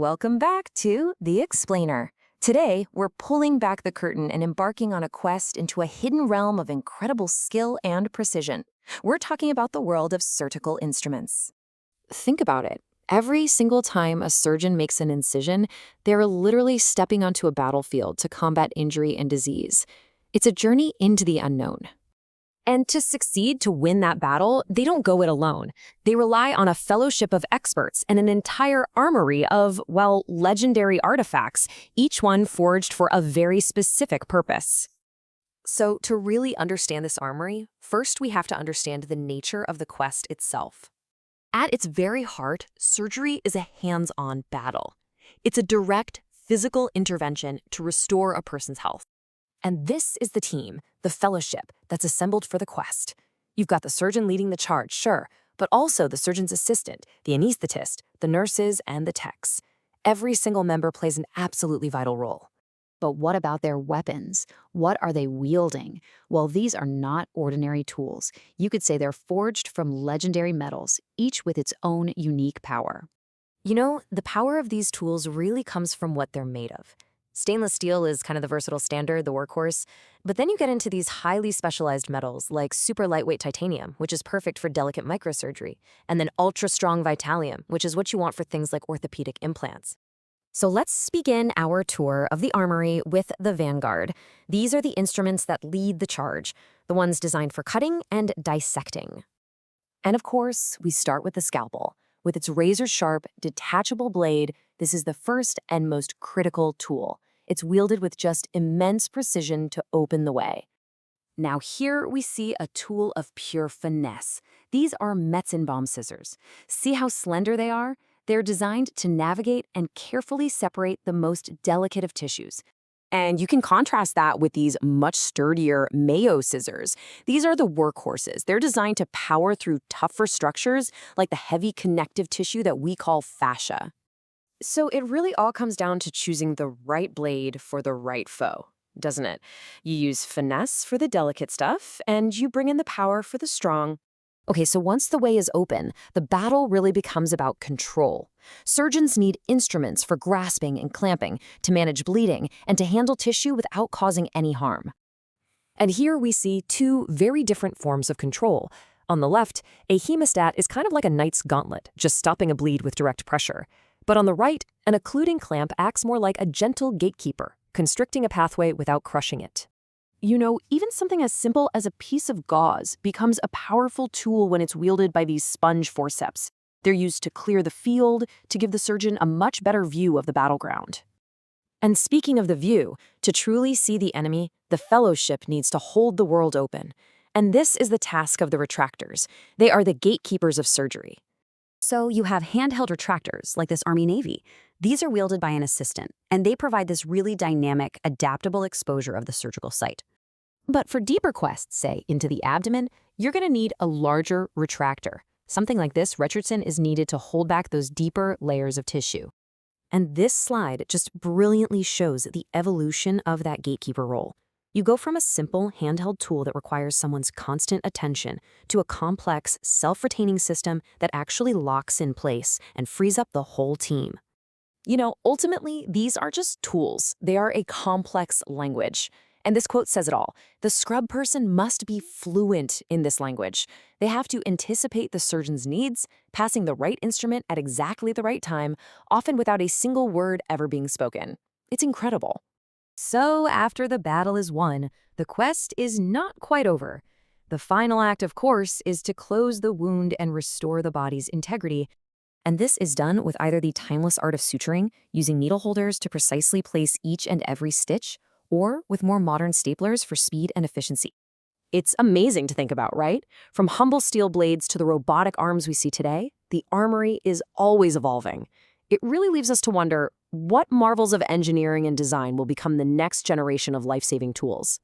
Welcome back to The Explainer. Today, we're pulling back the curtain and embarking on a quest into a hidden realm of incredible skill and precision. We're talking about the world of surgical instruments. Think about it. Every single time a surgeon makes an incision, they're literally stepping onto a battlefield to combat injury and disease. It's a journey into the unknown. And to succeed to win that battle, they don't go it alone. They rely on a fellowship of experts and an entire armory of, well, legendary artifacts, each one forged for a very specific purpose. So to really understand this armory, first we have to understand the nature of the quest itself. At its very heart, surgery is a hands-on battle. It's a direct, physical intervention to restore a person's health. And this is the team, the fellowship, that's assembled for the quest. You've got the surgeon leading the charge, sure, but also the surgeon's assistant, the anesthetist, the nurses, and the techs. Every single member plays an absolutely vital role. But what about their weapons? What are they wielding? Well, these are not ordinary tools. You could say they're forged from legendary metals, each with its own unique power. You know, the power of these tools really comes from what they're made of. Stainless steel is kind of the versatile standard, the workhorse, but then you get into these highly specialized metals like super lightweight titanium, which is perfect for delicate microsurgery, and then ultra-strong vitalium, which is what you want for things like orthopedic implants. So let's begin our tour of the armory with the Vanguard. These are the instruments that lead the charge, the ones designed for cutting and dissecting. And of course, we start with the scalpel. With its razor-sharp, detachable blade, this is the first and most critical tool. It's wielded with just immense precision to open the way. Now here we see a tool of pure finesse. These are Metzenbaum scissors. See how slender they are? They're designed to navigate and carefully separate the most delicate of tissues. And you can contrast that with these much sturdier Mayo scissors. These are the workhorses. They're designed to power through tougher structures like the heavy connective tissue that we call fascia. So it really all comes down to choosing the right blade for the right foe, doesn't it? You use finesse for the delicate stuff, and you bring in the power for the strong. Okay, so once the way is open, the battle really becomes about control. Surgeons need instruments for grasping and clamping, to manage bleeding, and to handle tissue without causing any harm. And here we see two very different forms of control. On the left, a hemostat is kind of like a knight's gauntlet, just stopping a bleed with direct pressure. But on the right, an occluding clamp acts more like a gentle gatekeeper, constricting a pathway without crushing it. You know, even something as simple as a piece of gauze becomes a powerful tool when it's wielded by these sponge forceps. They're used to clear the field, to give the surgeon a much better view of the battleground. And speaking of the view, to truly see the enemy, the fellowship needs to hold the world open. And this is the task of the retractors. They are the gatekeepers of surgery. So you have handheld retractors, like this Army Navy. These are wielded by an assistant, and they provide this really dynamic, adaptable exposure of the surgical site. But for deeper quests, say, into the abdomen, you're going to need a larger retractor. Something like this, Richardson, is needed to hold back those deeper layers of tissue. And this slide just brilliantly shows the evolution of that gatekeeper role. You go from a simple handheld tool that requires someone's constant attention to a complex, self-retaining system that actually locks in place and frees up the whole team. You know, ultimately, these are just tools. They are a complex language. And this quote says it all. The scrub person must be fluent in this language. They have to anticipate the surgeon's needs, passing the right instrument at exactly the right time, often without a single word ever being spoken. It's incredible. So after the battle is won, the quest is not quite over. The final act, of course, is to close the wound and restore the body's integrity. And this is done with either the timeless art of suturing, using needle holders to precisely place each and every stitch, or with more modern staplers for speed and efficiency. It's amazing to think about, right? From humble steel blades to the robotic arms we see today, the armory is always evolving. It really leaves us to wonder, what marvels of engineering and design will become the next generation of life-saving tools?